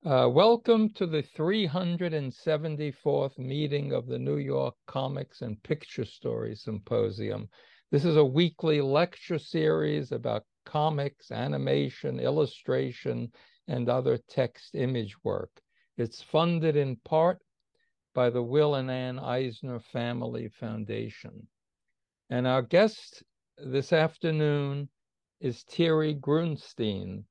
Welcome to the 374th meeting of the New York Comics and Picture Story Symposium. This is a weekly lecture series about comics, animation, illustration, and other text image work. It's funded in part by the Will and Ann Eisner Family Foundation. And our guest this afternoon is Thierry Groensteen.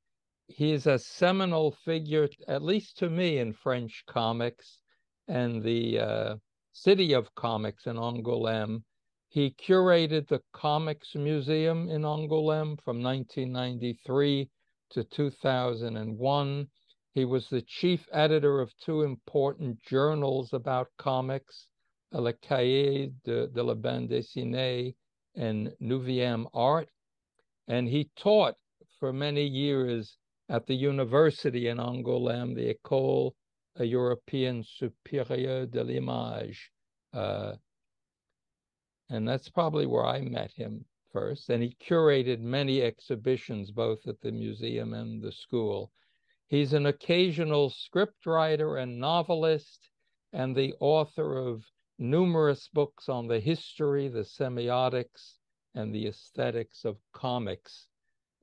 He is a seminal figure, at least to me, in French comics and the city of comics in Angoulême. He curated the Comics Museum in Angoulême from 1993 to 2001. He was the chief editor of two important journals about comics, Le Cahier de la Bande dessinée and Neuvième Art. And he taught for many years at the university in Angoulême, the École Européenne Supérieure de l'Image. And that's probably where I met him first. And he curated many exhibitions, both at the museum and the school. He's an occasional scriptwriter and novelist, and the author of numerous books on the history, the semiotics, and the aesthetics of comics.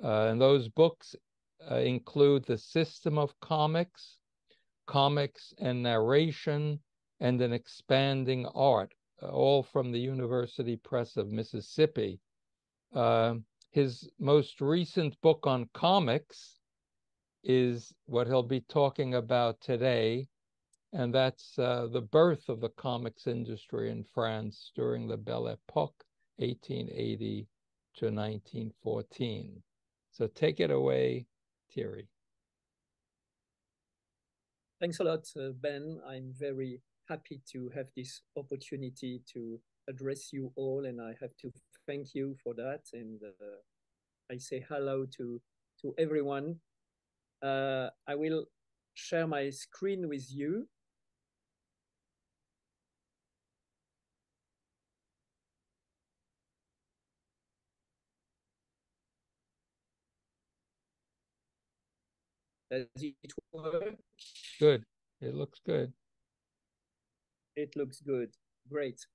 And those books include The System of Comics, Comics and Narration, and An Expanding Art, all from the University Press of Mississippi. His most recent book on comics is what he'll be talking about today, and that's the birth of the comics industry in France during the Belle Epoque, 1880 to 1914. So take it away, Thierry. Thanks a lot, Ben. I'm very happy to have this opportunity to address you all, and I have to thank you for that. And I say hello to everyone. I will share my screen with you. Does it work? Good. It looks good. It looks good. Great.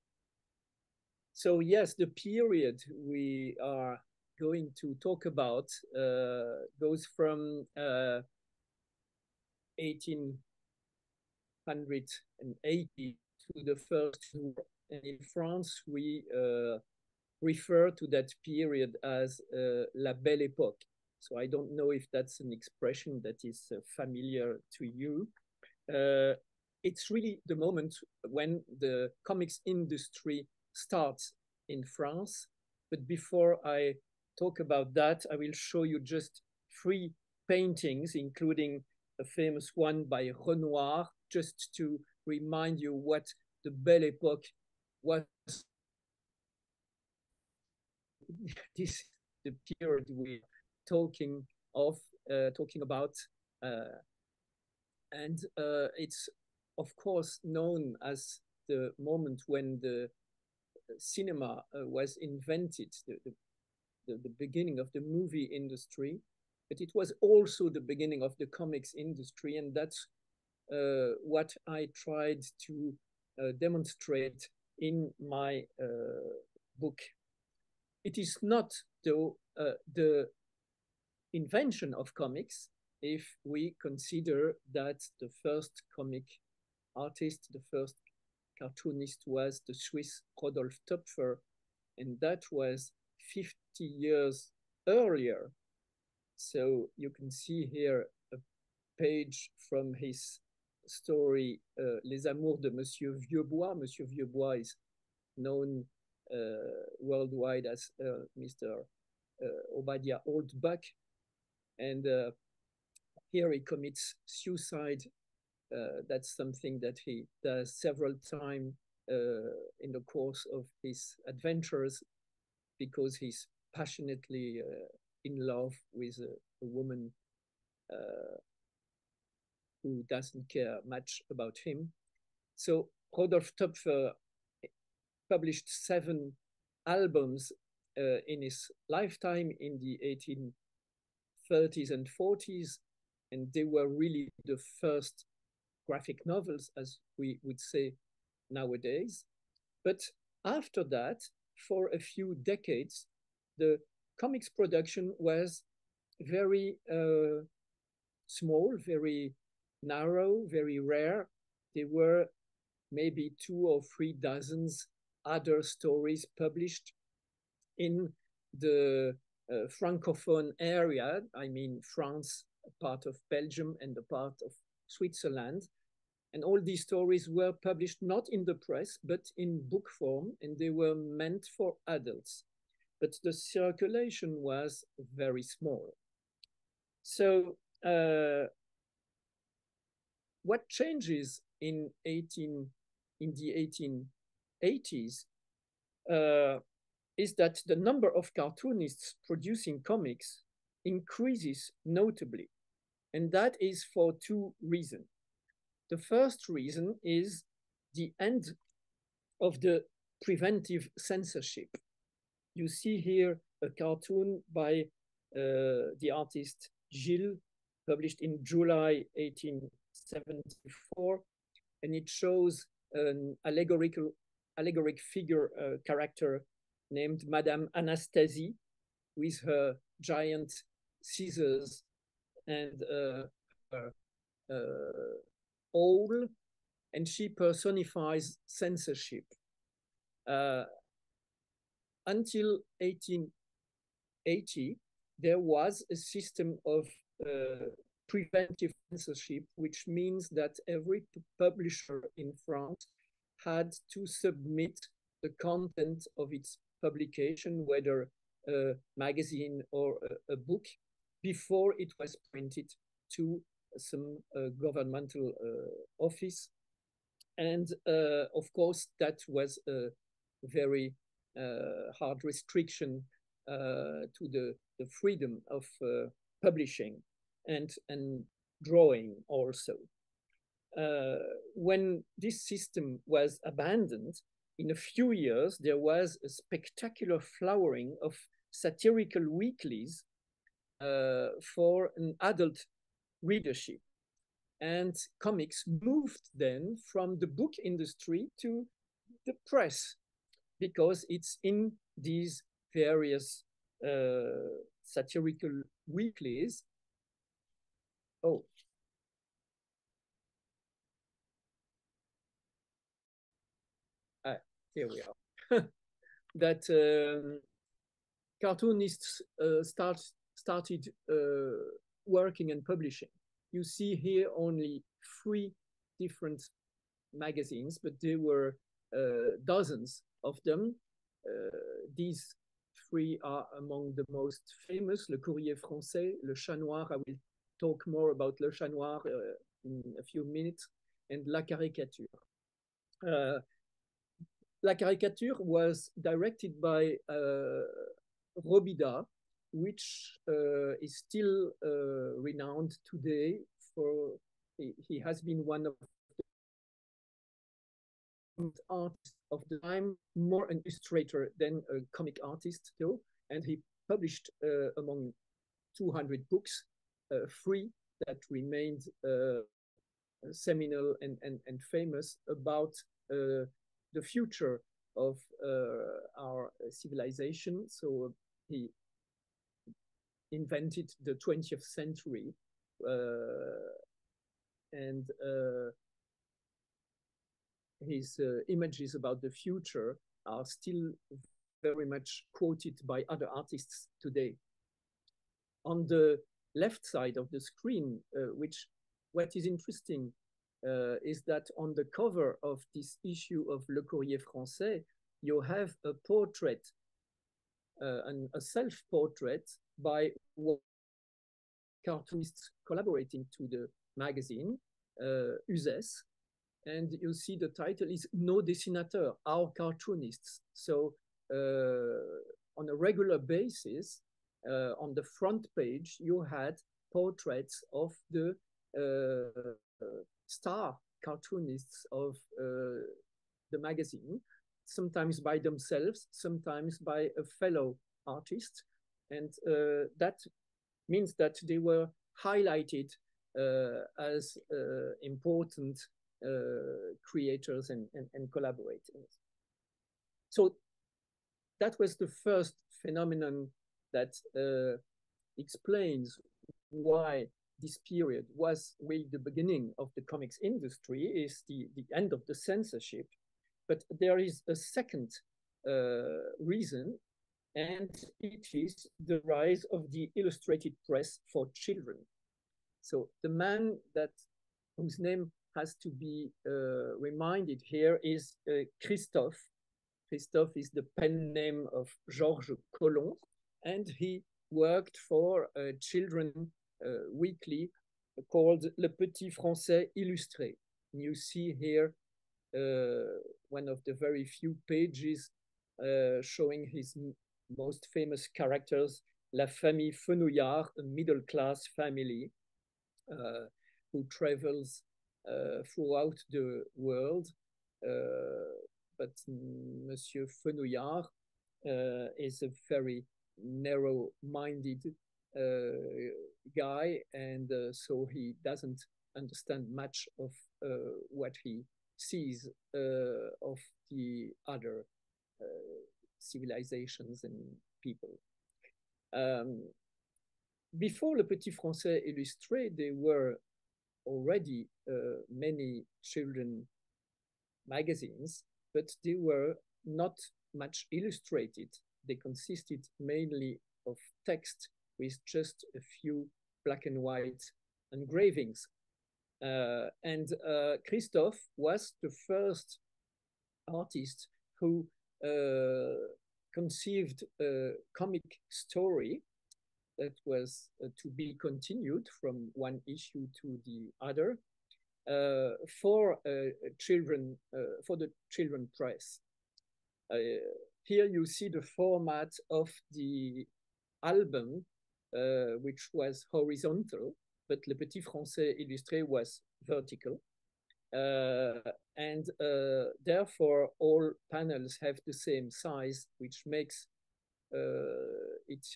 So yes, the period we are going to talk about goes from 1880 to the First War. And in France, we refer to that period as La Belle Epoque. So I don't know if that's an expression that is familiar to you. It's really the moment when the comics industry starts in France. But before I talk about that, I will show you just three paintings, including a famous one by Renoir, just to remind you what the Belle Epoque was. This is the period we're talking about, and it's of course known as the moment when the cinema was invented, the beginning of the movie industry, but it was also the beginning of the comics industry, and that's what I tried to demonstrate in my book. It is not, though, the invention of comics if we consider that the first comic artist, the first cartoonist was the Swiss Rodolphe Töpfer, and that was 50 years earlier. So you can see here a page from his story, Les Amours de Monsieur Vieuxbois. Monsieur Vieuxbois is known worldwide as Mr. Obadiah Oldbuck. And here he commits suicide. That's something that he does several times in the course of his adventures, because he's passionately in love with a woman who doesn't care much about him. So Rodolphe Töpfer published 7 albums in his lifetime in the 1830s and 40s, and they were really the first graphic novels, as we would say nowadays. But after that, for a few decades, the comics production was very small, very narrow, very rare. There were maybe 2 or 3 dozens other stories published in the Francophone area, I mean France, a part of Belgium and a part of Switzerland. And all these stories were published not in the press, but in book form, and they were meant for adults. But the circulation was very small. So what changes in the 1880s is that the number of cartoonists producing comics increases notably. And that is for 2 reasons. The first reason is the end of the preventive censorship. You see here a cartoon by the artist Gilles, published in July 1874, and it shows an allegoric figure character named Madame Anastasie with her giant scissors and her owl, and she personifies censorship. Until 1880, there was a system of preventive censorship, which means that every publisher in France had to submit the content of its publication, whether a magazine or a book, before it was printed to some governmental office. And of course, that was a very hard restriction to the freedom of publishing and drawing also. When this system was abandoned, in a few years, there was a spectacular flowering of satirical weeklies for an adult readership. And comics moved then from the book industry to the press, because it's in these various satirical weeklies. Oh. Here we are. That cartoonists started working and publishing. You see here only 3 different magazines, but there were dozens of them. These 3 are among the most famous: Le Courrier Français, Le Chat Noir. I will talk more about Le Chat Noir in a few minutes, and La Caricature. La Caricature was directed by Robida, which is still renowned today for, he has been one of the artists of the time, more an illustrator than a comic artist though, and he published among 200 books, 3 that remained seminal and famous about the future of our civilization. So he invented the 20th century, and his images about the future are still very much quoted by other artists today. On the left side of the screen, what is interesting is that on the cover of this issue of Le Courrier Français, you have a portrait, a self-portrait by cartoonists collaborating to the magazine, Uzès, and you see the title is Nos dessinateurs, our cartoonists. So on a regular basis, on the front page, you had portraits of the star cartoonists of the magazine, sometimes by themselves, sometimes by a fellow artist. And that means that they were highlighted as important creators and collaborators. So that was the first phenomenon that explains why this period was really the beginning of the comics industry, is the end of the censorship. But there is a second reason, and it is the rise of the illustrated press for children. So the man whose name has to be reminded here is Christophe. Christophe is the pen name of Georges Colomb, and he worked for a children weekly called Le Petit Français Illustré. And you see here one of the very few pages showing his most famous characters, La Famille Fenouillard, a middle-class family who travels throughout the world. But Monsieur Fenouillard is a very narrow-minded guy, and so he doesn't understand much of what he sees of the other civilizations and people. Before Le Petit Français Illustré, there were already many children magazines, but they were not much illustrated. They consisted mainly of text with just a few black and white engravings. And Christophe was the first artist who conceived a comic story that was to be continued from one issue to the other for children, for the children press. Here you see the format of the album, which was horizontal, but Le Petit Français Illustré was vertical. And therefore, all panels have the same size, which makes it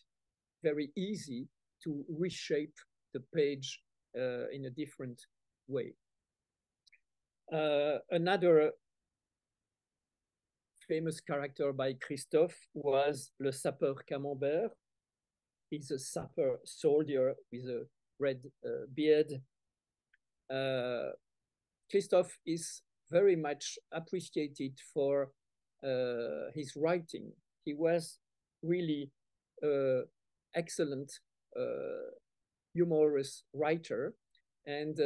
very easy to reshape the page in a different way. Another famous character by Christophe was Le Sapeur Camembert. He's a sapper soldier with a red beard. Christophe is very much appreciated for his writing. He was really excellent humorous writer, and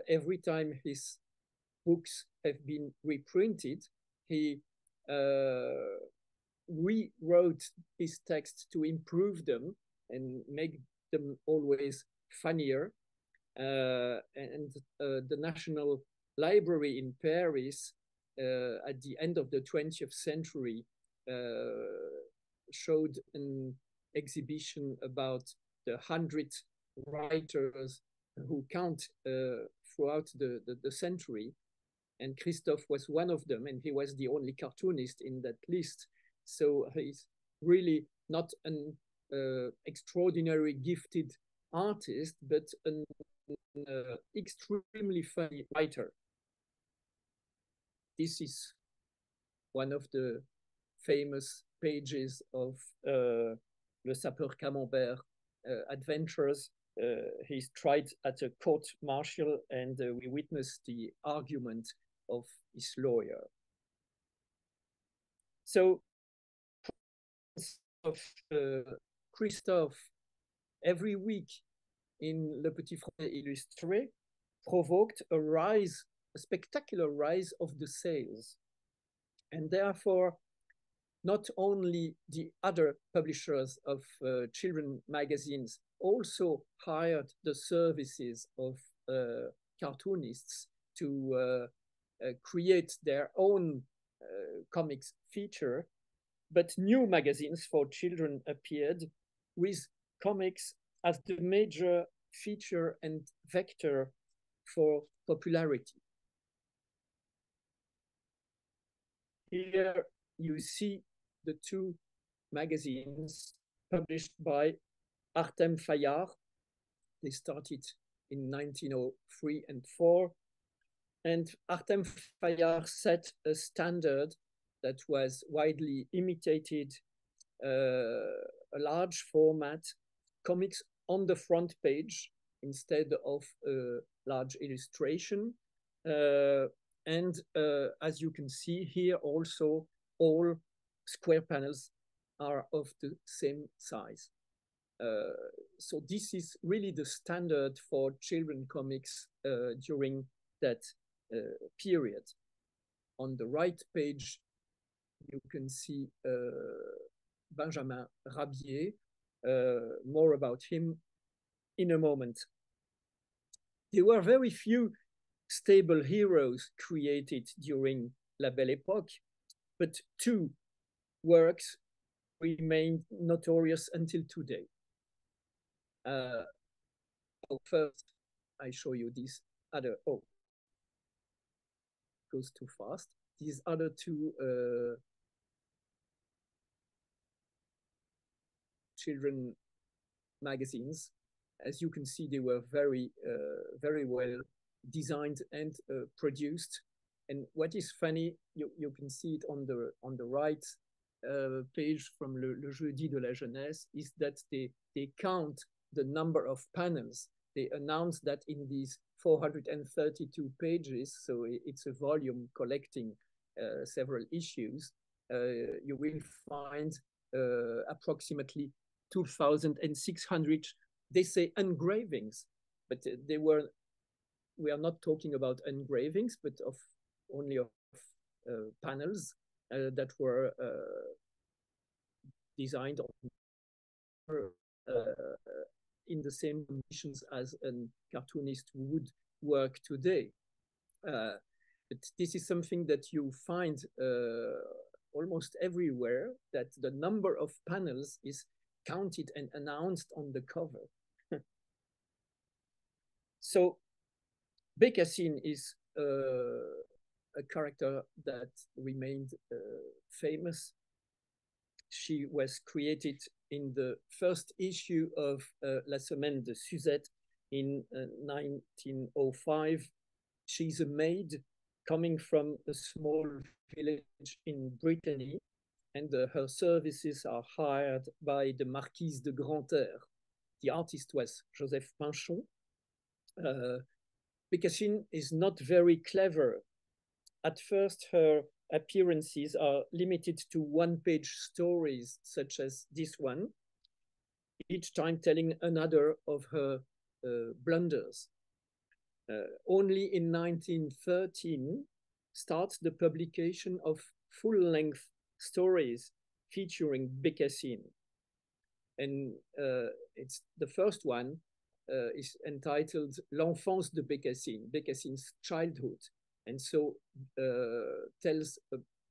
every time his books have been reprinted, he rewrote his text to improve them and make them always funnier. And the National Library in Paris at the end of the 20th century showed an exhibition about the 100 writers who count throughout the century. And Christophe was one of them, and he was the only cartoonist in that list. So he's really not an extraordinary gifted artist, but an extremely funny writer. This is one of the famous pages of Le Sapeur Camembert adventures. He's tried at a court martial, and we witness the argument of his lawyer. So, of Christophe every week in Le Petit Français Illustré provoked a spectacular rise of the sales. And therefore, not only the other publishers of children magazines also hired the services of cartoonists to create their own comics feature, but new magazines for children appeared with comics as the major feature and vector for popularity. Here you see the two magazines published by Artem Fayard. They started in 1903 and 4. And Artem Fayard set a standard that was widely imitated, a large format, comics on the front page instead of a large illustration. And as you can see here also, all square panels are of the same size. So this is really the standard for children comics during that period. On the right page, you can see Benjamin Rabier. More about him in a moment. There were very few stable heroes created during La Belle Epoque, but two works remained notorious until today. First, I show you these other, goes too fast. These other two children magazines. As you can see, they were very, very well designed and produced. And what is funny, you can see it on the right page from Le Jeudi de la Jeunesse, is that they count the number of panels. They announce that in these 432 pages, so it's a volume collecting several issues, you will find approximately 2,600, they say engravings, but we are not talking about engravings, but only of panels that were designed in the same conditions as a cartoonist would work today. But this is something that you find almost everywhere, that the number of panels is counted and announced on the cover. So Bécassine is a character that remained famous. She was created in the first issue of La Semaine de Suzette in 1905. She's a maid coming from a small village in Brittany, and her services are hired by the Marquise de Grantaire. The artist was Joseph Pinchon. Bécassine is not very clever. At first, her appearances are limited to one-page stories, such as this one, each time telling another of her blunders. Only in 1913 starts the publication of full-length stories featuring Bécassine. And it's the first one is entitled L'enfance de Bécassine, Bécassine's childhood, and so tells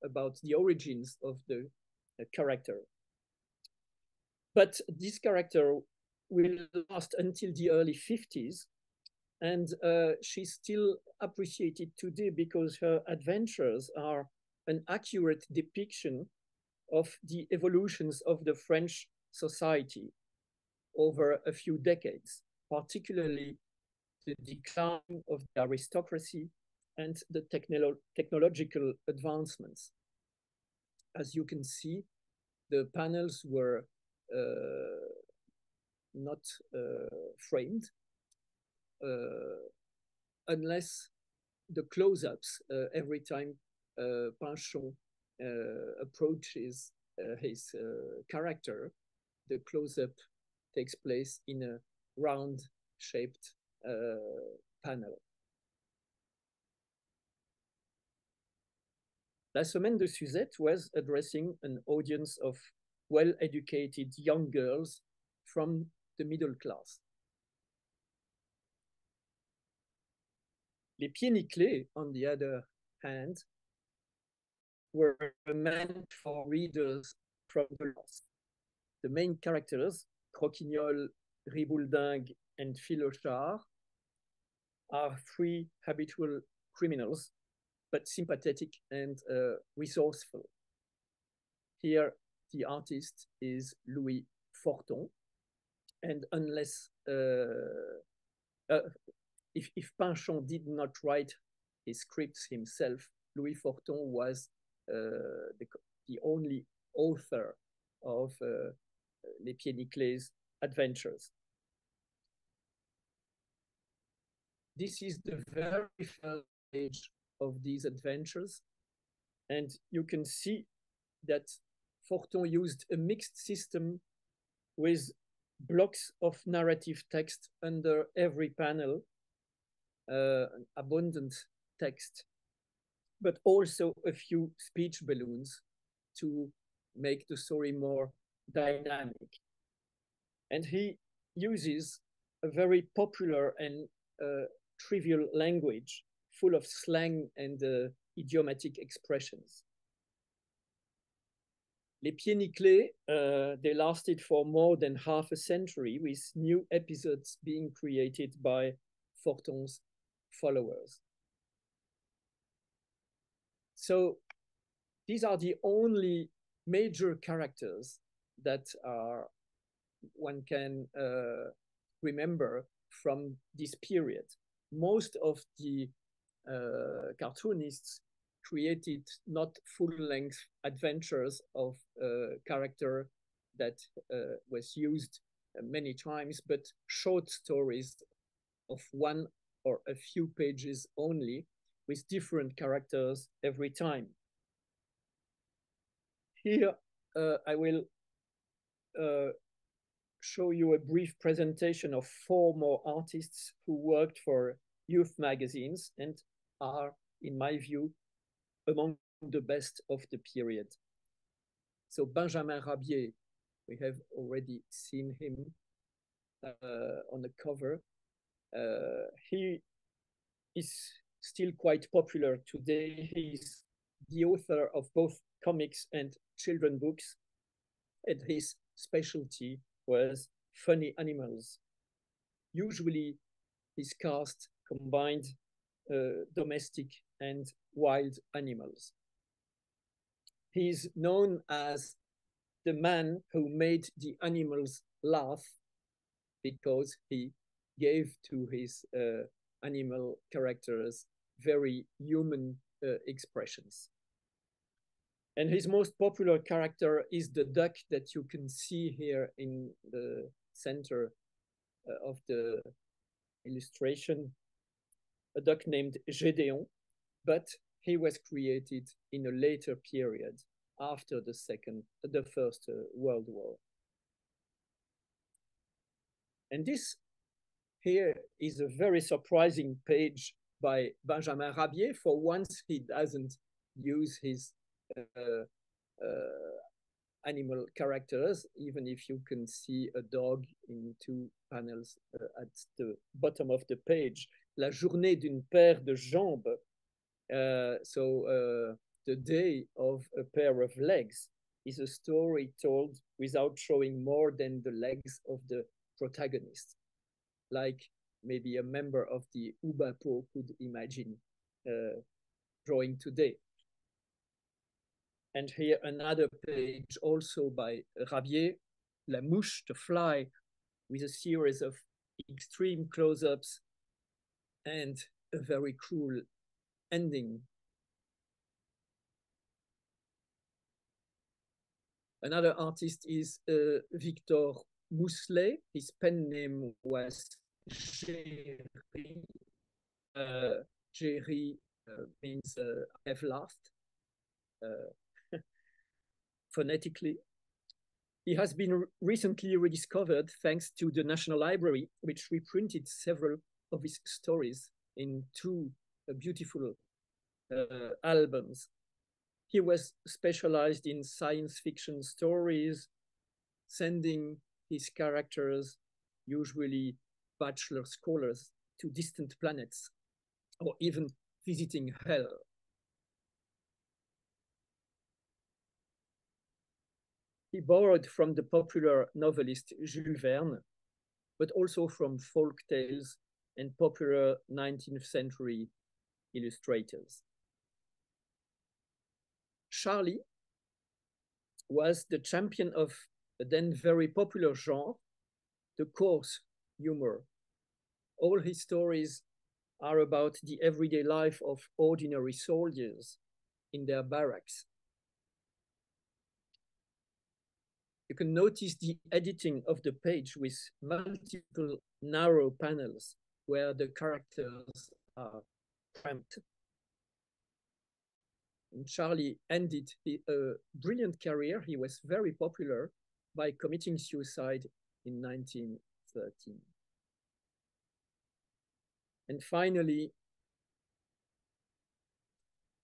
about the origins of the character. But this character will last until the early 50s, and she's still appreciated today because her adventures are an accurate depiction of the evolutions of the French society over a few decades, particularly the decline of the aristocracy and the technological advancements. As you can see, the panels were not framed unless the close-ups every time Pinchon approaches his character, the close-up takes place in a round-shaped panel. La Semaine de Suzette was addressing an audience of well-educated young girls from the middle class. Les Pieds Nickelés, on the other hand, were meant for readers from the lost. The main characters, Croquignol, Ribouledingue, and Philochard, are three habitual criminals, but sympathetic and resourceful. Here, the artist is Louis Forton, and unless if Pinchon did not write his scripts himself, Louis Forton was the only author of Les Pieds Nickelés adventures. This is the very first page of these adventures, and you can see that Forton used a mixed system with blocks of narrative text under every panel, abundant text, but also a few speech balloons to make the story more dynamic. And he uses a very popular and trivial language full of slang and idiomatic expressions. Les Pieds Nickelés, they lasted for more than half a century, with new episodes being created by Forton's followers. So these are the only major characters that one can remember from this period. Most of the cartoonists created not full-length adventures of character that was used many times, but short stories of one or a few pages only, with different characters every time. Here, I will show you a brief presentation of 4 more artists who worked for youth magazines and are, in my view, among the best of the period. So Benjamin Rabier, we have already seen him on the cover. He is still quite popular today. He's the author of both comics and children books, and his specialty was funny animals. Usually his cast combined domestic and wild animals. He's known as the man who made the animals laugh, because he gave to his animal characters very human expressions. And his most popular character is the duck that you can see here in the center of the illustration, a duck named Gédéon, but he was created in a later period after the First World War. And this here is a very surprising page by Benjamin Rabier. For once, he doesn't use his animal characters, even if you can see a dog in 2 panels at the bottom of the page. La journée d'une paire de jambes, the day of a pair of legs, is a story told without showing more than the legs of the protagonist, like maybe a member of the Oubapo could imagine drawing today. And here another page also by Rabier, La Mouche, the fly, with a series of extreme close-ups and a very cruel ending. Another artist is Victor Mousselet. His pen name was Jerry. Jerry means I have laughed phonetically. He has been recently rediscovered thanks to the National Library, which reprinted several of his stories in 2 beautiful albums. He was specialized in science fiction stories, sending his characters, usually bachelor scholars, to distant planets, or even visiting hell. He borrowed from the popular novelist Jules Verne, but also from folk tales and popular 19th century illustrators. Charlie was the champion of a then very popular genre, the coarse humor. All his stories are about the everyday life of ordinary soldiers in their barracks. You can notice the editing of the page with multiple narrow panels where the characters are cramped. And Charlie ended a brilliant career. He was very popular by committing suicide in 1913. And finally,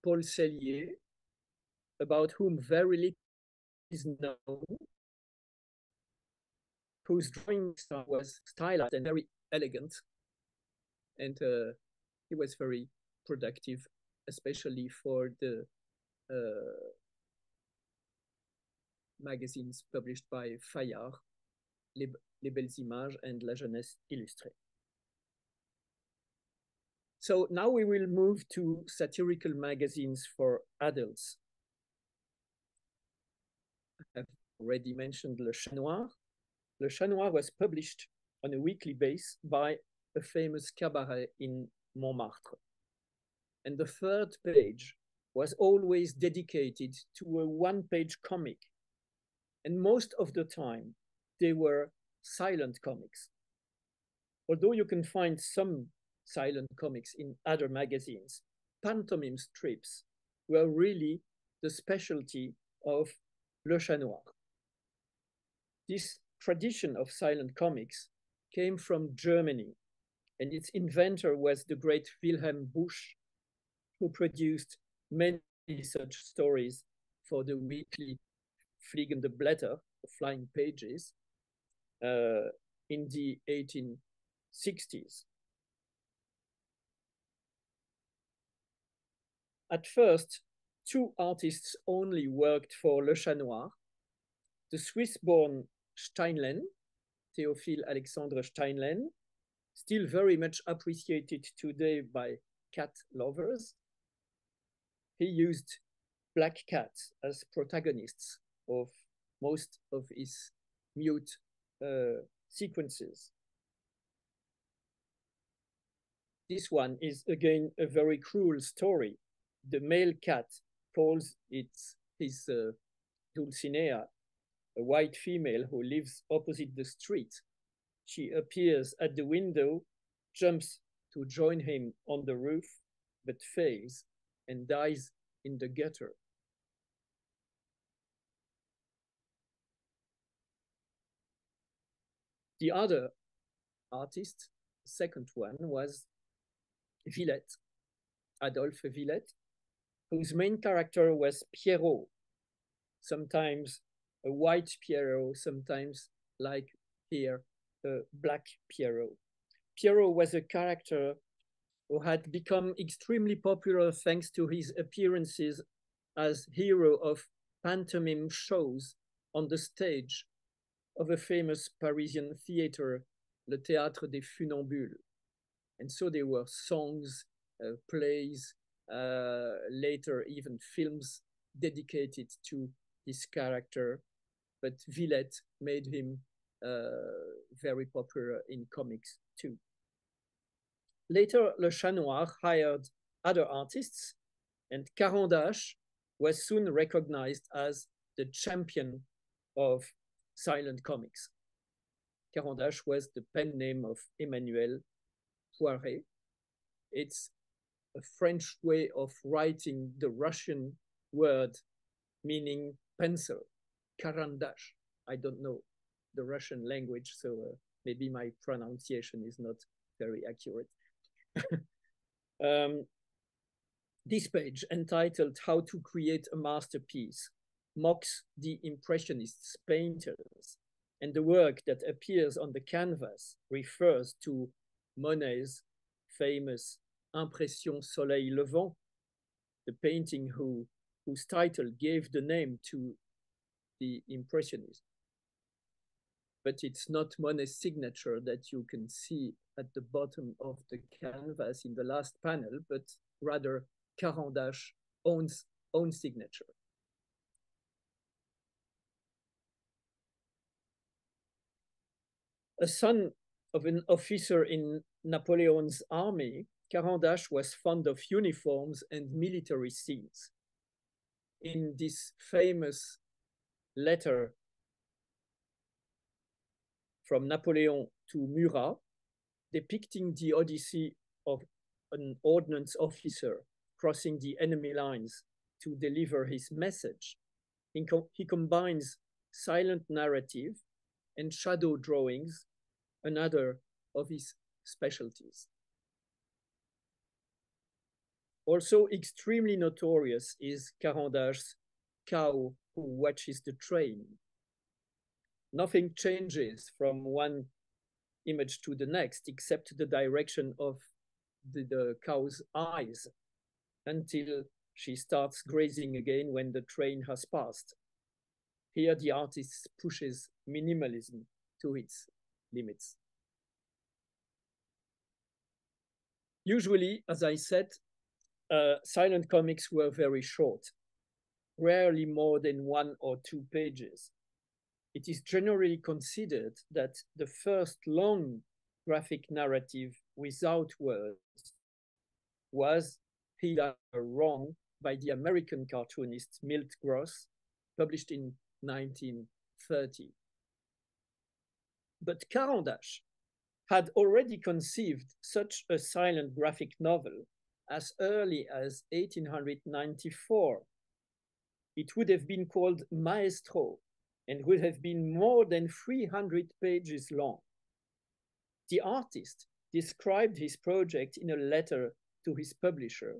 Paul Sellier, about whom very little is known, whose drawing style was stylized and very elegant. And he was very productive, especially for the magazines published by Fayard, Les Belles Images and La Jeunesse Illustrée. So now we will move to satirical magazines for adults. I've already mentioned Le Chat Noir. Le Chat Noir was published on a weekly basis by a famous cabaret in Montmartre. And the third page was always dedicated to a one-page comic. And most of the time, they were silent comics. Although you can find some silent comics in other magazines, pantomime strips were really the specialty of Le Chat Noir. This tradition of silent comics came from Germany, and its inventor was the great Wilhelm Busch, who produced many such stories for the weekly Fliegende Blätter, Flying Pages, in the 1860s. At first, two artists only worked for Le Chat Noir: the Swiss-born Steinlen, Théophile Alexandre Steinlen, still very much appreciated today by cat lovers. He used black cats as protagonists of most of his mute sequences. This one is again a very cruel story. The male cat calls his Dulcinea, a white female who lives opposite the street. She appears at the window, jumps to join him on the roof, but fails and dies in the gutter. The other artist, second one, was Villette, Adolphe Villette, whose main character was Pierrot, sometimes a white Pierrot, sometimes like here, a black Pierrot. Pierrot was a character who had become extremely popular thanks to his appearances as hero of pantomime shows on the stage of a famous Parisian theater, Le Théâtre des Funambules. And so there were songs, plays, later even films dedicated to his character, but Villette made him very popular in comics too. Later, Le Chat Noir hired other artists, and Caran d'Ache was soon recognized as the champion of silent comics. Caran d'Ache was the pen name of Emmanuel Poiret. It's a French way of writing the Russian word meaning pencil, Caran d'Ache. I don't know the Russian language, so maybe my pronunciation is not very accurate. This page, entitled How to Create a Masterpiece, mocks the Impressionists' painters, and the work that appears on the canvas refers to Monet's famous Impression Soleil Levant, the painting whose title gave the name to the Impressionists. But it's not Monet's signature that you can see at the bottom of the canvas in the last panel, but rather Caran d'Ache's own signature. A son of an officer in Napoleon's army, Caran-d'Ache was fond of uniforms and military scenes. In this famous letter from Napoleon to Murat, depicting the odyssey of an ordnance officer crossing the enemy lines to deliver his message, he combines silent narrative and shadow drawings, another of his specialties. Also extremely notorious is Caran-d'Ache's cow who watches the train. Nothing changes from one image to the next except the direction of the cow's eyes until she starts grazing again when the train has passed. Here the artist pushes minimalism to its limits. Usually, as I said, silent comics were very short, rarely more than 1 or 2 pages. It is generally considered that the first long graphic narrative without words was He Got Wrong by the American cartoonist Milt Gross, published in 1930. But Caran-d'Ache had already conceived such a silent graphic novel as early as 1894. It would have been called Maestro and would have been more than 300 pages long. The artist described his project in a letter to his publisher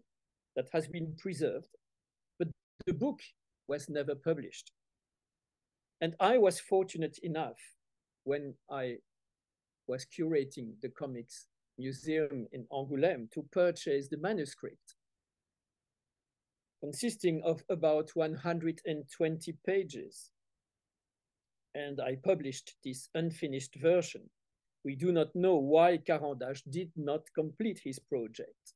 that has been preserved, but the book was never published. And I was fortunate enough when I was curating the comics museum in Angoulême to purchase the manuscript, consisting of about 120 pages. And I published this unfinished version. We do not know why Caran-d'Ache did not complete his project.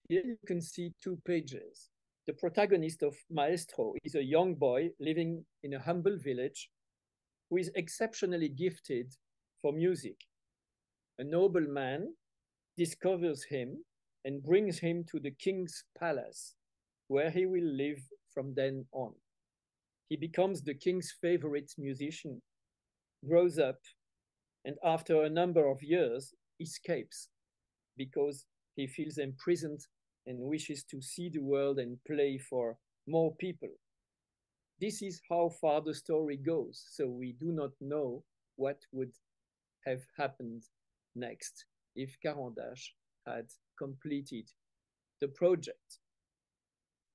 Here you can see 2 pages. The protagonist of Maestro is a young boy living in a humble village who is exceptionally gifted for music. A noble man discovers him and brings him to the king's palace, where he will live from then on. He becomes the king's favorite musician, grows up, and after a number of years, escapes because he feels imprisoned and wishes to see the world and play for more people. This is how far the story goes, so we do not know what would have happened next if Caran-d'Ache had completed the project.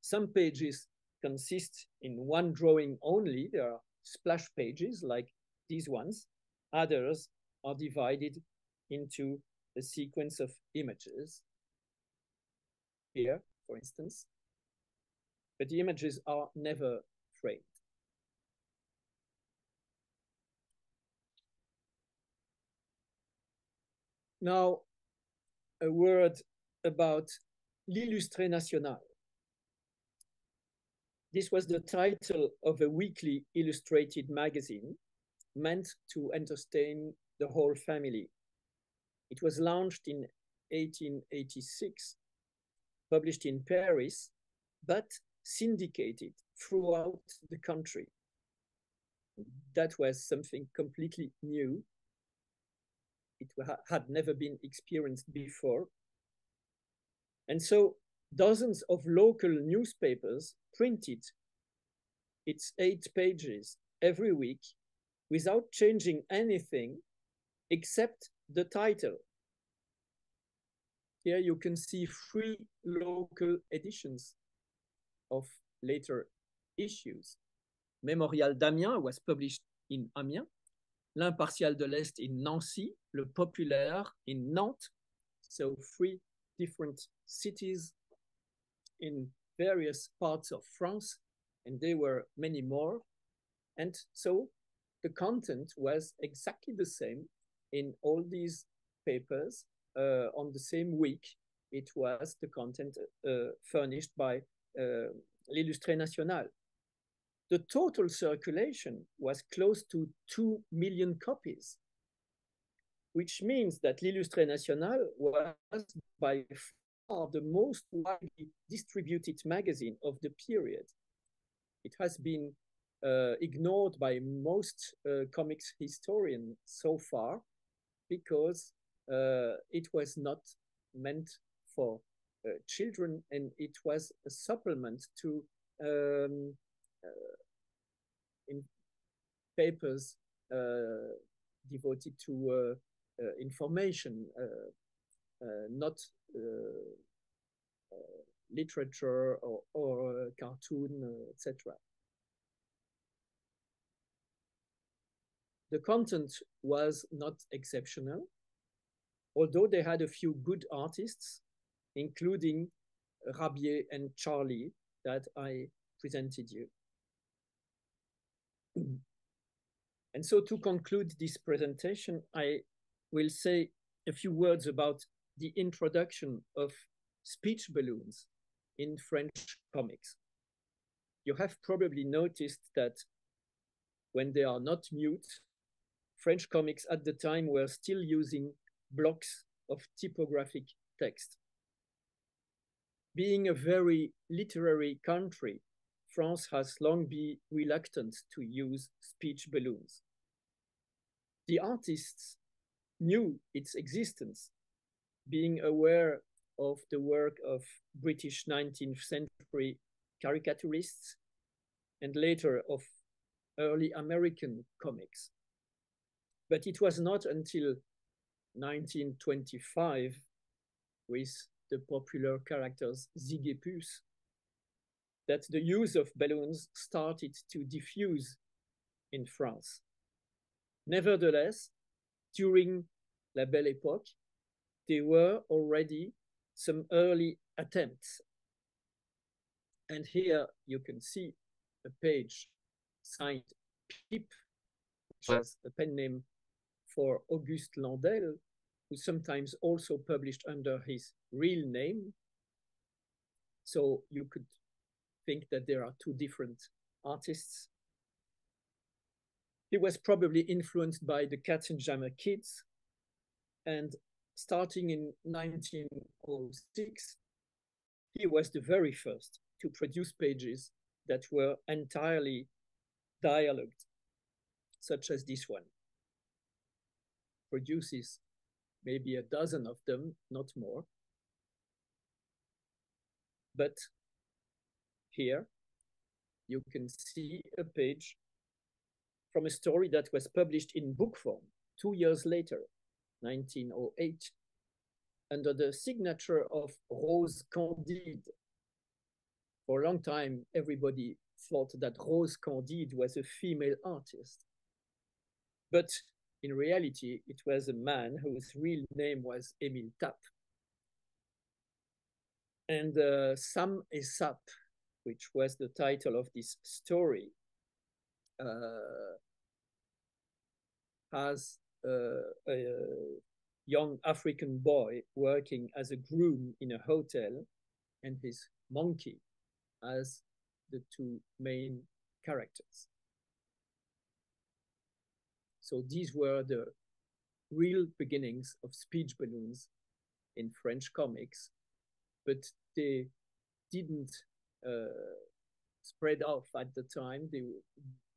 Some pages consist in one drawing only. There are splash pages like these ones. Others are divided into a sequence of images. Here, for instance, but the images are never framed. Now, a word about l'Illustré National. This was the title of a weekly illustrated magazine meant to entertain the whole family. It was launched in 1886, published in Paris, but syndicated throughout the country. That was something completely new. It had never been experienced before. And so dozens of local newspapers printed its 8 pages every week without changing anything except the title. Here you can see 3 local editions of later issues. Mémorial d'Amiens was published in Amiens, L'Impartial de l'Est in Nancy, Le Populaire in Nantes. So 3 different cities in various parts of France, and there were many more. And so the content was exactly the same in all these papers. On the same week, it was the content furnished by l'Illustré National. The total circulation was close to 2 million copies. which means that l'Illustré National was by far the most widely distributed magazine of the period. It has been ignored by most comics historians so far because it was not meant for children, and it was a supplement to in papers devoted to information, not literature or cartoon, etc. The content was not exceptional, although they had a few good artists, including Rabier and Charlie that I presented you. And so to conclude this presentation, I will say a few words about the introduction of speech balloons in French comics. You have probably noticed that when they are not mute, French comics at the time were still using blocks of typographic text. Being a very literary country, France has long been reluctant to use speech balloons. The artists knew its existence, being aware of the work of British 19th century caricaturists and later of early American comics. But it was not until 1925 with the popular characters Zig et Puce that the use of balloons started to diffuse in France. Nevertheless, during La Belle Epoque, there were already some early attempts. And here you can see a page signed Pip, which was a pen name for Auguste Landel, who sometimes also published under his real name. So you could think that there are two different artists. He was probably influenced by the Katzenjammer Kids, and starting in 1906, he was the very first to produce pages that were entirely dialogued, such as this one. Produces maybe a dozen of them, not more. But here you can see a page from a story that was published in book form 2 years later, 1908, under the signature of Rose Candide. For a long time, everybody thought that Rose Candide was a female artist. But in reality, it was a man whose real name was Émile Tappe. And Sam Aesop, which was the title of this story, has a young African boy working as a groom in a hotel, and his monkey as the two main characters. So these were the real beginnings of speech balloons in French comics, but they didn't spread off at the time.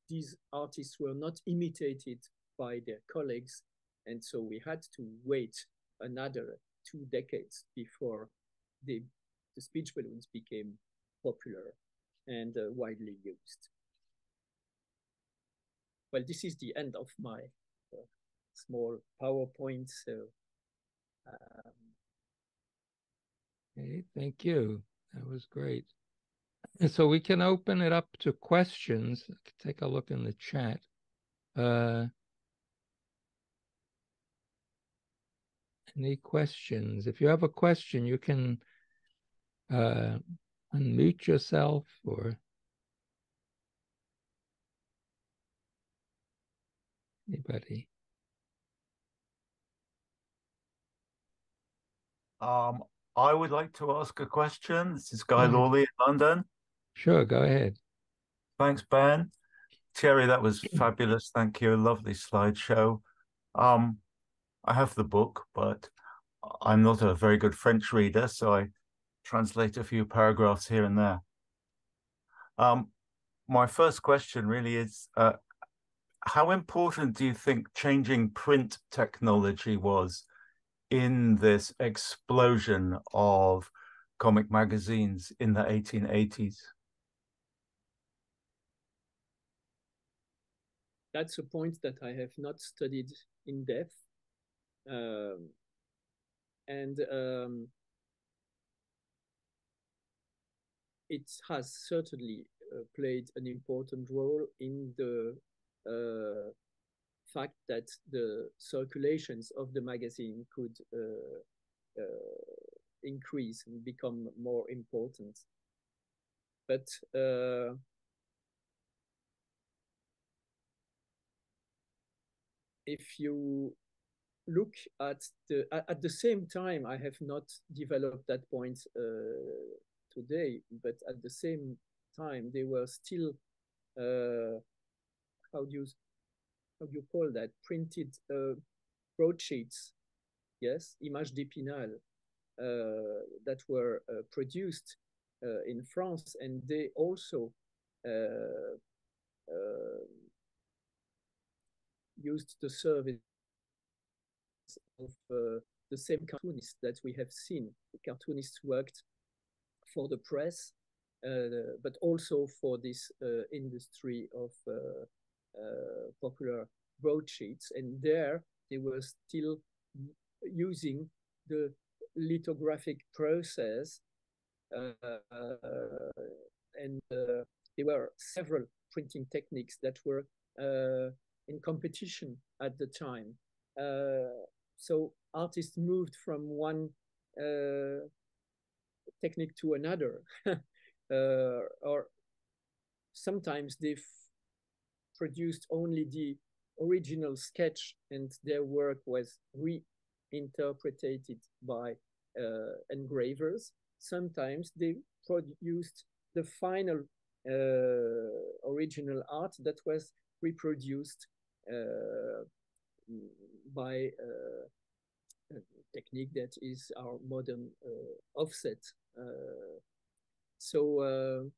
These artists were not imitated by their colleagues, and so we had to wait another 2 decades before the speech balloons became popular and widely used. Well, this is the end of my small PowerPoint. So, okay, thank you. That was great. And so we can open it up to questions. Take a look in the chat. Any questions? If you have a question, you can unmute yourself or anybody. I would like to ask a question. This is Guy Lawley in London. Sure, go ahead. Thanks, Ben. Thierry, that was fabulous. Thank you. Lovely slideshow. I have the book, but I'm not a very good French reader, so I translate a few paragraphs here and there. My first question really is, how important do you think changing print technology was in this explosion of comic magazines in the 1880s? That's a point that I have not studied in depth. And it has certainly played an important role in the fact that the circulations of the magazine could increase and become more important. But if you look at the same time, I have not developed that point today, but at the same time, they were still how do you call that, printed broadsheets, yes, images d'Épinal, that were produced in France, and they also used the service of the same cartoonists that we have seen. The cartoonists worked for the press, but also for this industry of popular broadsheets. And there they were still using the lithographic process, and there were several printing techniques that were in competition at the time. So artists moved from one technique to another, or sometimes they produced only the original sketch and their work was reinterpreted by engravers. Sometimes they produced the final original art that was reproduced by a technique that is our modern offset. So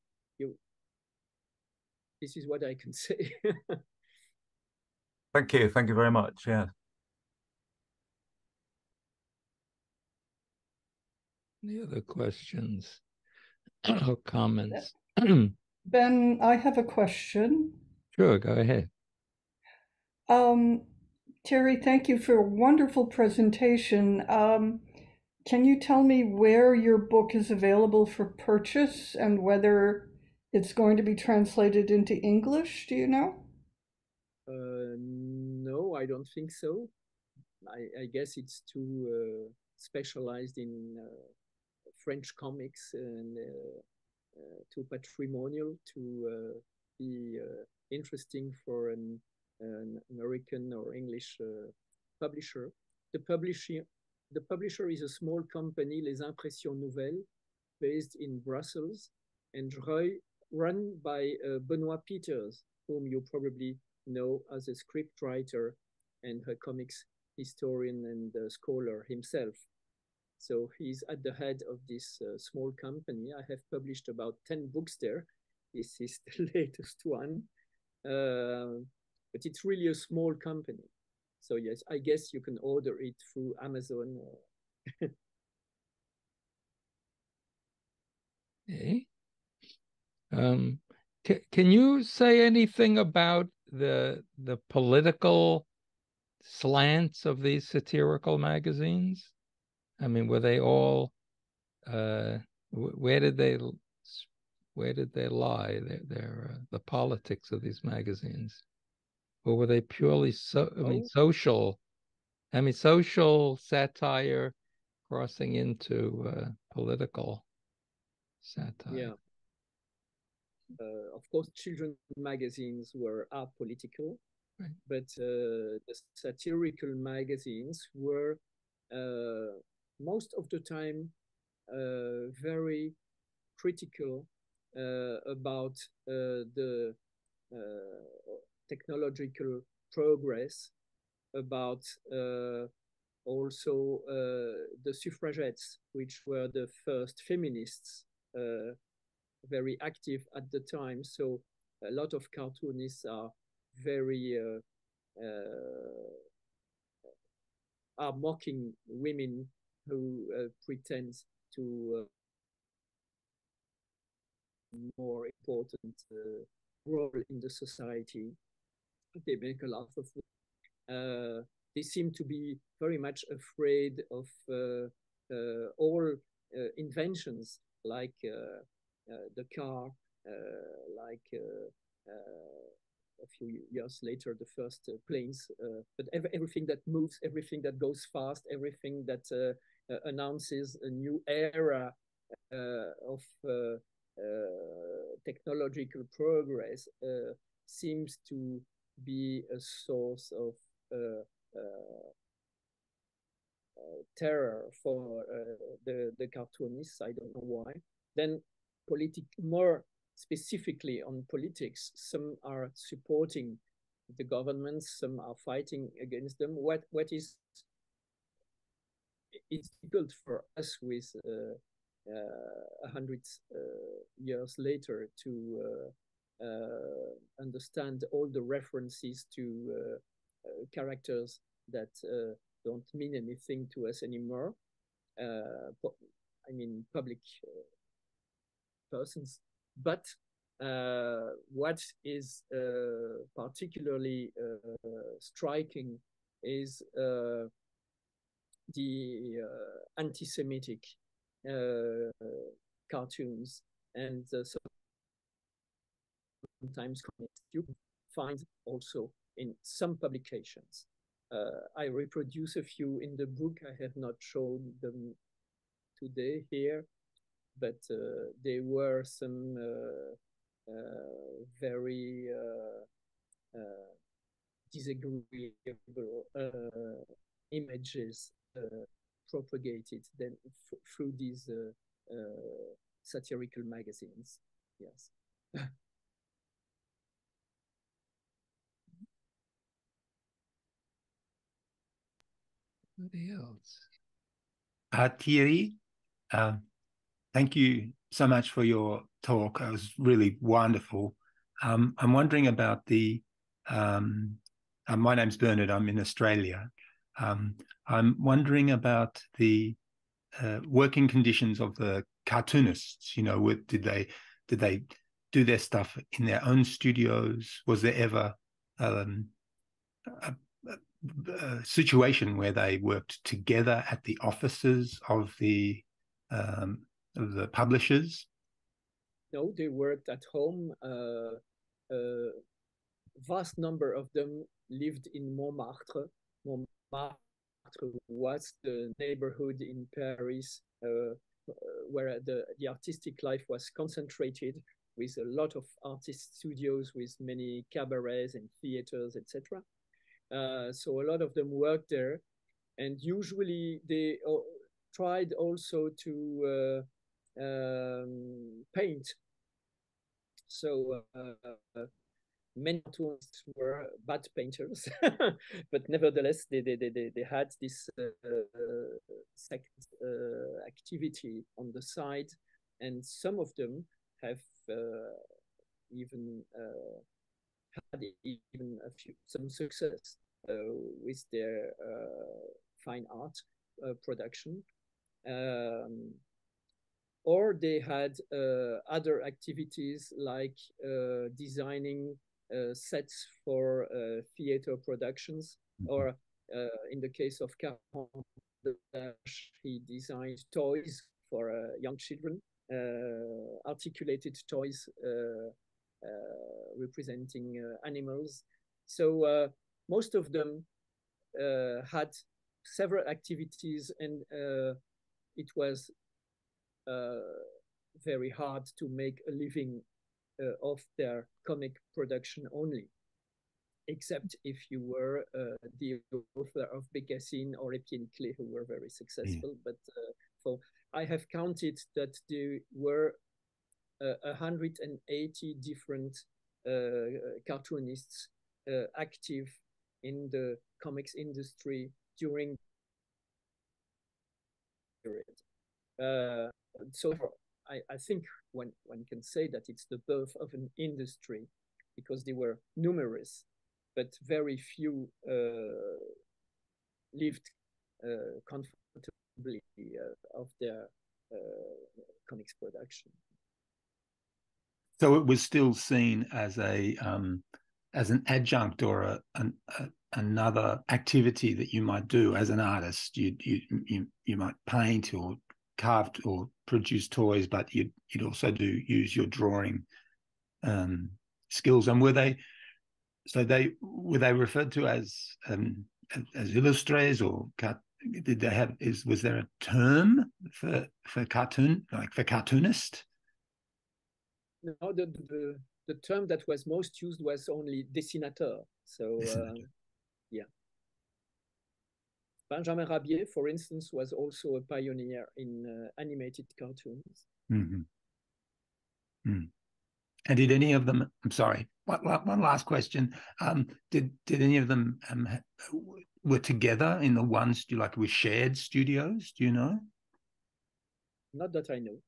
this is what I can say. Thank you very much. Yeah. Any other questions or comments? Ben, I have a question. Sure, go ahead. Thierry, thank you for a wonderful presentation. Can you tell me where your book is available for purchase and whether it's going to be translated into English? Do you know? No, I don't think so. I guess it's too specialized in French comics and too patrimonial to be interesting for an American or English publisher. The publisher is a small company, Les Impressions Nouvelles, based in Brussels, and run by Benoit Peters, whom you probably know as a scriptwriter and a comics historian and scholar himself. So he's at the head of this small company. I have published about 10 books there. This is the latest one. But it's really a small company. So yes, I guess you can order it through Amazon. Okay. Can you say anything about the political slants of these satirical magazines? I mean, were they all where did they lie? The politics of these magazines, or were they purely social? I mean, social satire crossing into political satire. Yeah. Of course, children's magazines were apolitical, right, but the satirical magazines were most of the time very critical about the technological progress, about also the suffragettes, which were the first feminists, very active at the time. So a lot of cartoonists are very are mocking women who pretend to more important role in the society. They make a lot of they seem to be very much afraid of all inventions like the car, like a few years later, the first planes, but everything that moves, everything that goes fast, everything that announces a new era of technological progress seems to be a source of terror for the cartoonists. I don't know why. Then more specifically on politics, some are supporting the governments, some are fighting against them. What is it's difficult for us with 100 years later to understand all the references to characters that don't mean anything to us anymore. I mean, public persons. But what is particularly striking is the anti-Semitic cartoons, and sometimes you find also in some publications. I reproduce a few in the book. I have not shown them today here, but there were some very disagreeable images propagated then through these satirical magazines. Yes. Nobody else. Thierry, thank you so much for your talk. It was really wonderful. I'm wondering about the, my name's Bernard, I'm in Australia. I'm wondering about the working conditions of the cartoonists. You know, did they do their stuff in their own studios? Was there ever a situation where they worked together at the offices of the publishers? No, they worked at home. Vast number of them lived in Montmartre. Montmartre was the neighborhood in Paris where the artistic life was concentrated, with a lot of artist studios, with many cabarets and theaters, etc. So a lot of them worked there, and usually they tried also to paint. So many cartoonists were bad painters, but nevertheless they had this second activity on the side, and some of them have even had even some success with their fine art production. Or they had other activities like designing sets for theater productions, or in the case of Caron, he designed toys for young children, articulated toys representing animals. So most of them had several activities, and it was very hard to make a living of their comic production only, except if you were the author of Bécassine or Nickelés, who were very successful. Yeah. But so I have counted that there were 180 different cartoonists active in the comics industry during period. So I think one can say that it's the birth of an industry, because they were numerous, but very few lived comfortably of their comics production. So it was still seen as an adjunct or another activity that you might do as an artist. You might paint or carve or produce toys, but you'd also use your drawing skills. And were they referred to as illustrates, or did they have? Was there a term for cartoon, like for cartoonist? No, the term that was most used was only dessinateur. So yeah. Benjamin Rabier, for instance, was also a pioneer in animated cartoons. Mm-hmm. Mm. And did any of them? I'm sorry. One last question. Did any of them were together in the one like with shared studios? Do you know? Not that I know.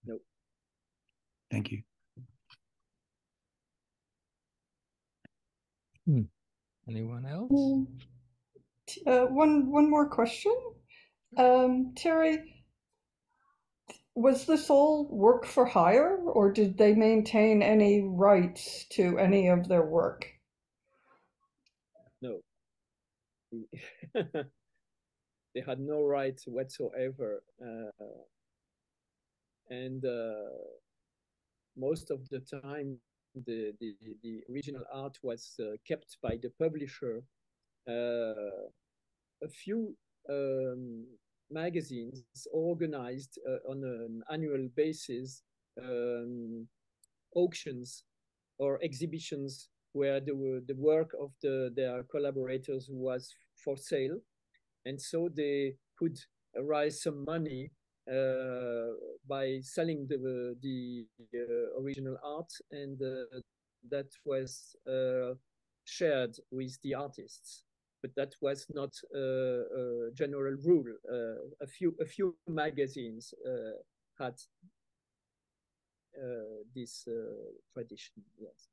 No. Thank you. Anyone else? One more question. Thierry, was this all work for hire, or did they maintain any rights to any of their work? No. They had no rights whatsoever. And most of the time, the original art was kept by the publisher. A few magazines organized on an annual basis auctions or exhibitions where the work of their collaborators was for sale, and so they could raise some money by selling the original art, and that was shared with the artists. But that was not a general rule. A few magazines had this tradition. Yes.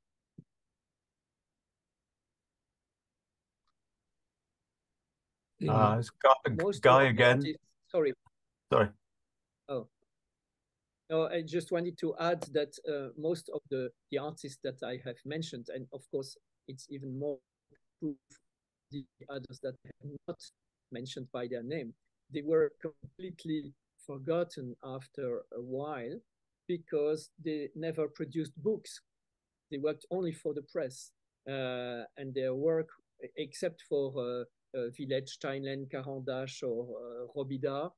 It's Guy again. Artists, sorry. Oh. No, I just wanted to add that most of the artists that I have mentioned, and of course it's even more proof the others that I have not mentioned by their name, they were completely forgotten after a while because they never produced books. They worked only for the press, and their work, except for Villette, Steinlen, Carandache, or Robida,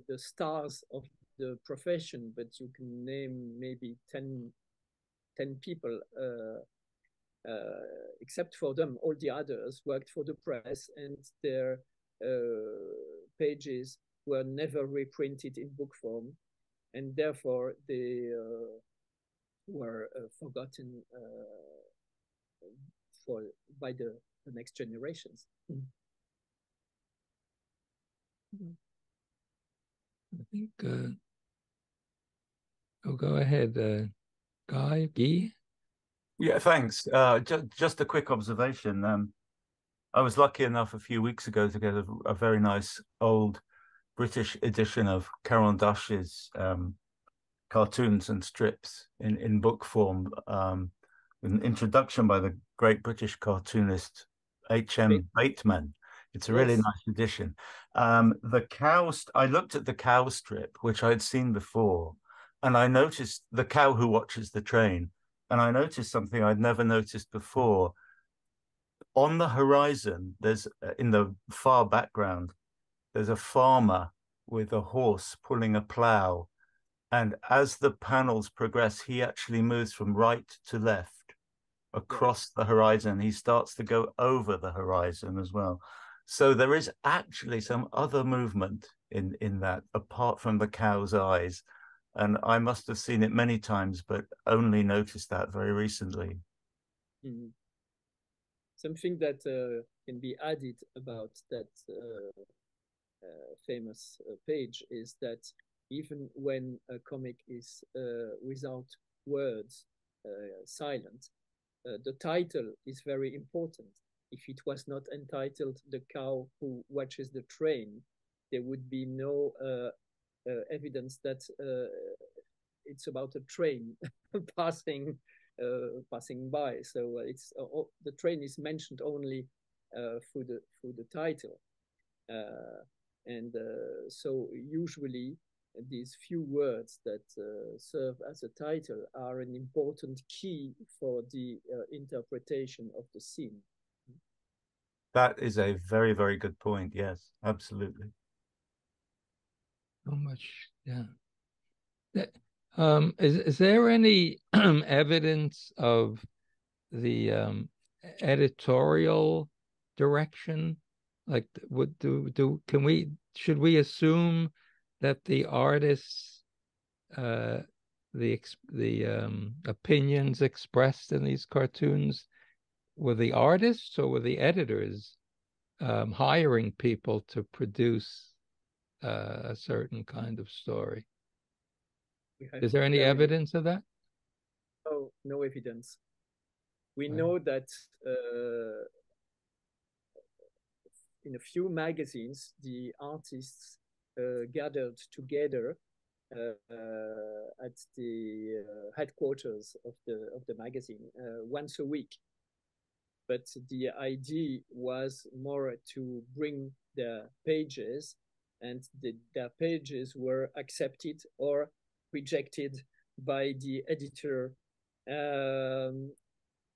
the stars of the profession, but you can name maybe 10 people. Except for them, all the others worked for the press, and their pages were never reprinted in book form, and therefore they were forgotten by the next generations. I think go ahead, Guy. Yeah, thanks. Just a quick observation. I was lucky enough a few weeks ago to get a very nice old British edition of Carandache's cartoons and strips in book form, with an introduction by the great British cartoonist H.M. Bateman. It's a really nice edition. The cow, I looked at the cow strip, which I'd seen before, and I noticed the cow who watches the train. And I noticed something I'd never noticed before. On the horizon, there's in the far background, there's a farmer with a horse pulling a plow. And as the panels progress, he actually moves from right to left across the horizon. He starts to go over the horizon as well. So there is actually some other movement in that, apart from the cow's eyes. And I must have seen it many times, but only noticed that very recently. Mm-hmm. Something that can be added about that famous page is that even when a comic is without words, silent, the title is very important. If it was not entitled "The Cow Who Watches the Train," there would be no evidence that it's about a train passing by. So it's the train is mentioned only through the title, and so usually these few words that serve as a title are an important key for the interpretation of the scene. That is a very, very good point. Yes, absolutely. So much, yeah. Is there any evidence of the editorial direction? Like, should we assume that the artists, the opinions expressed in these cartoons were the artists, or were the editors hiring people to produce a certain kind of story? Is there any evidence of that? Oh, no evidence. We know that in a few magazines, the artists gathered together at the headquarters of the magazine once a week. But the idea was more to bring their pages, and their pages were accepted or rejected by the editor.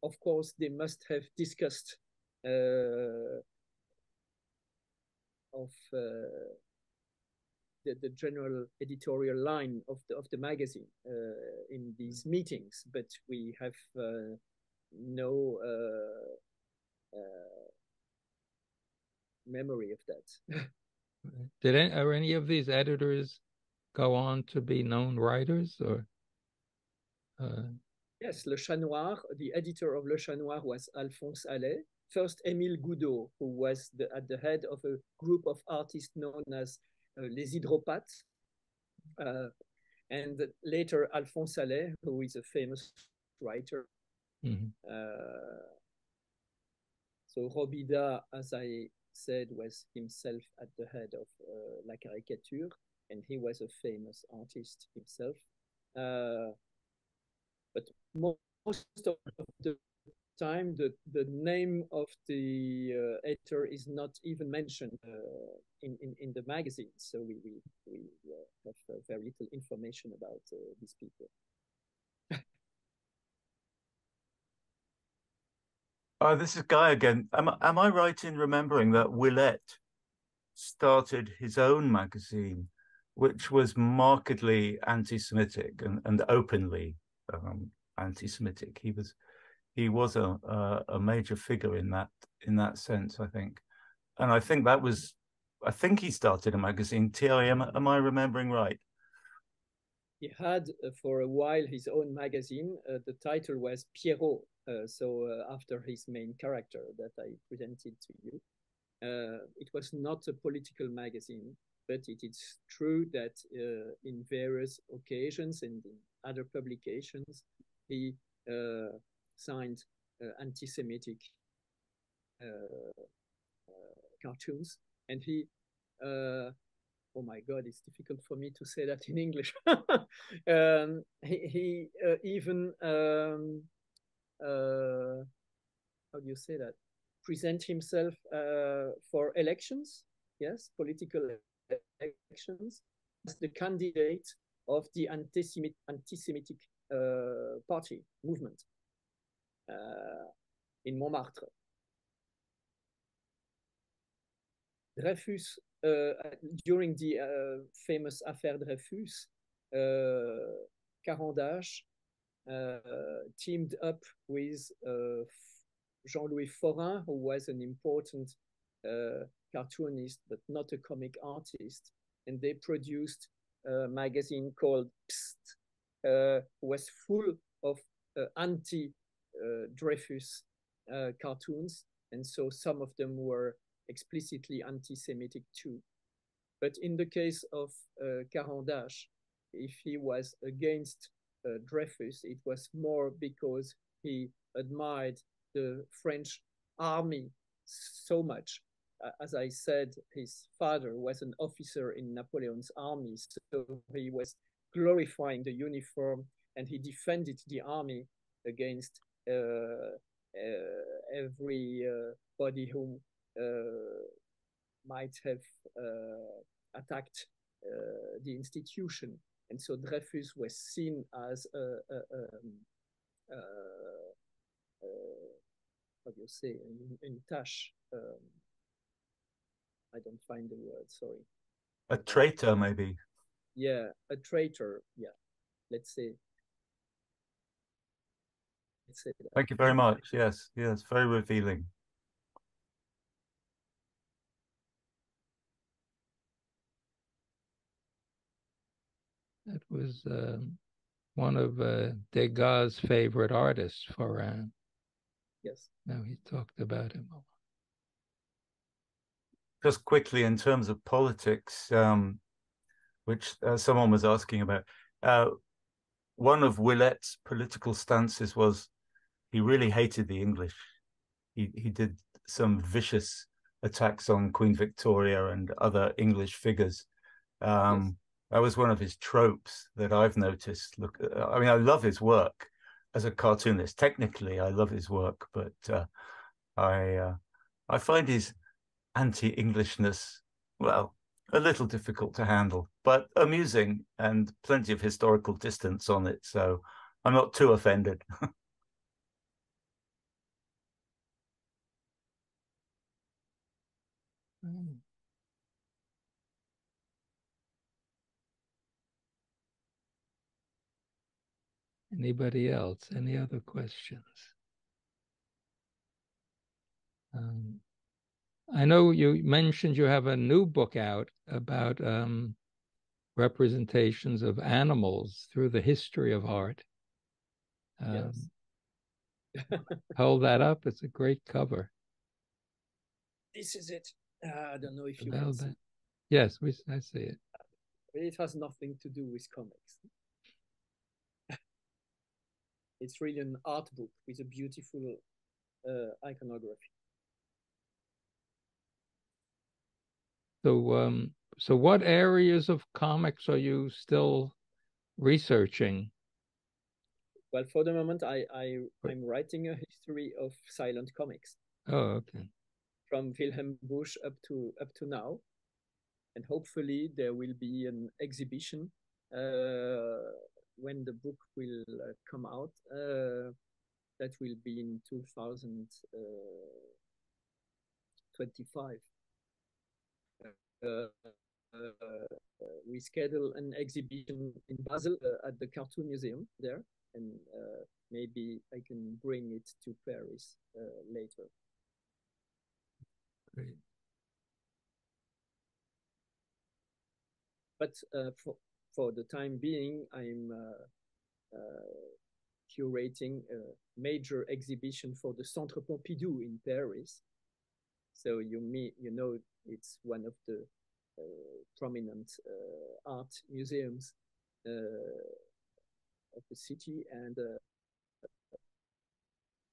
Of course, they must have discussed the general editorial line of the magazine in these meetings, but we have no memory of that. Are any of these editors go on to be known writers, or? Yes, Le Chat Noir, the editor of Le Chat Noir was Alphonse Allais. First, Émile Goudot, who was at the head of a group of artists known as Les Hydropathes. And later, Alphonse Allais, who is a famous writer. Mm-hmm. So Robida, as I said, was himself at the head of La Caricature, and he was a famous artist himself. But most of the time, the name of the editor is not even mentioned in the magazine. So we have very little information about these people. Oh, this is Guy again. Am I right in remembering that Willette started his own magazine, which was markedly anti-Semitic and openly anti-Semitic? He was a major figure in that sense, I think. And I think he started a magazine. Thierry, am I remembering right? He had for a while his own magazine. The title was Pierrot, so after his main character that I presented to you. It was not a political magazine, but it is true that in various occasions and in other publications, he signed anti-Semitic cartoons, and he oh my God, it's difficult for me to say that in English. He even how do you say that? Present himself for elections, yes, political elections, as the candidate of the anti-Semitic party movement in Montmartre. Dreyfus, during the famous affaire Dreyfus, Caran d'Ache teamed up with Jean-Louis Forain, who was an important cartoonist, but not a comic artist. And they produced a magazine called Pieds, was full of anti-Dreyfus cartoons. And so some of them were explicitly anti-Semitic too. But in the case of Carandache, if he was against Dreyfus, it was more because he admired the French army so much. As I said, his father was an officer in Napoleon's army, so he was glorifying the uniform, and he defended the army against everybody who might have attacked the institution. And so Dreyfus was seen as how do you say, in tâche. I don't find the word, sorry. A traitor, maybe. Yeah, a traitor, yeah, let's say. Thank you very much. Yes, yes, very revealing. That was one of Degas' favorite artists, Foran. Yes. Now he talked about him a lot. Just quickly, in terms of politics, which someone was asking about, one of Willet's political stances was he really hated the English. He did some vicious attacks on Queen Victoria and other English figures. Yes. That was one of his tropes that I've noticed. Look, I mean, I love his work as a cartoonist. Technically, I love his work, but I find his anti-Englishness, well, a little difficult to handle, but amusing and plenty of historical distance on it. So I'm not too offended. Anybody else? Any other questions? I know you mentioned you have a new book out about representations of animals through the history of art. Yes. Hold that up. It's a great cover. This is it. I don't know if you can see. Yes, I see it. It has nothing to do with comics. It's really an art book with a beautiful iconography. So what areas of comics are you still researching? Well, for the moment, I'm writing a history of silent comics. Oh, okay. From Wilhelm Busch up to now, and hopefully there will be an exhibition when the book will come out. That will be in 2025. We schedule an exhibition in Basel at the Cartoon Museum there, and maybe I can bring it to Paris later. Great. But for the time being, I'm curating a major exhibition for the Centre Pompidou in Paris. So you know, it's one of the prominent art museums of the city, and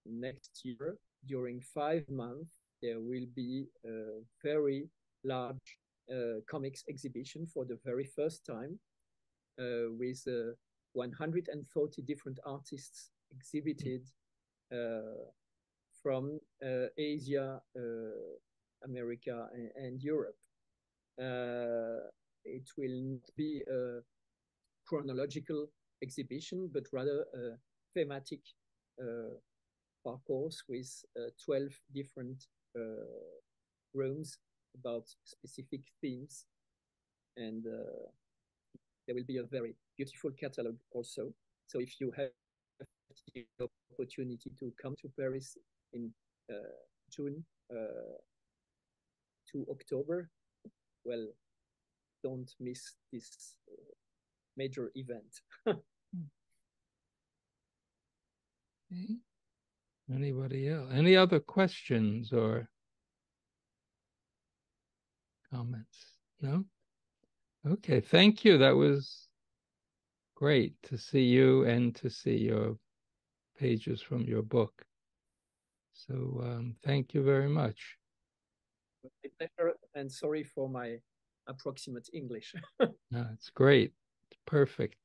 next year, during 5 months, there will be a very large comics exhibition for the very first time with 140 different artists exhibited from Asia, America, and Europe. It will not be a chronological exhibition, but rather a thematic parcours with 12 different rooms about specific themes. And there will be a very beautiful catalog also. So if you have the opportunity to come to Paris in June to October, well, don't miss this major event. Okay. Anybody else? Any other questions or comments? No? Okay, thank you. That was great to see you and to see your pages from your book. So thank you very much. My pleasure, and sorry for my approximate English. No, it's great. It's perfect.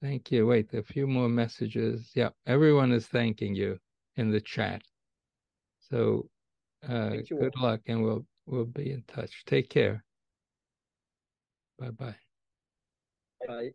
Thank you. Wait, a few more messages. Yeah, everyone is thanking you in the chat. So good luck, and we'll be in touch. Take care. Bye-bye. Bye.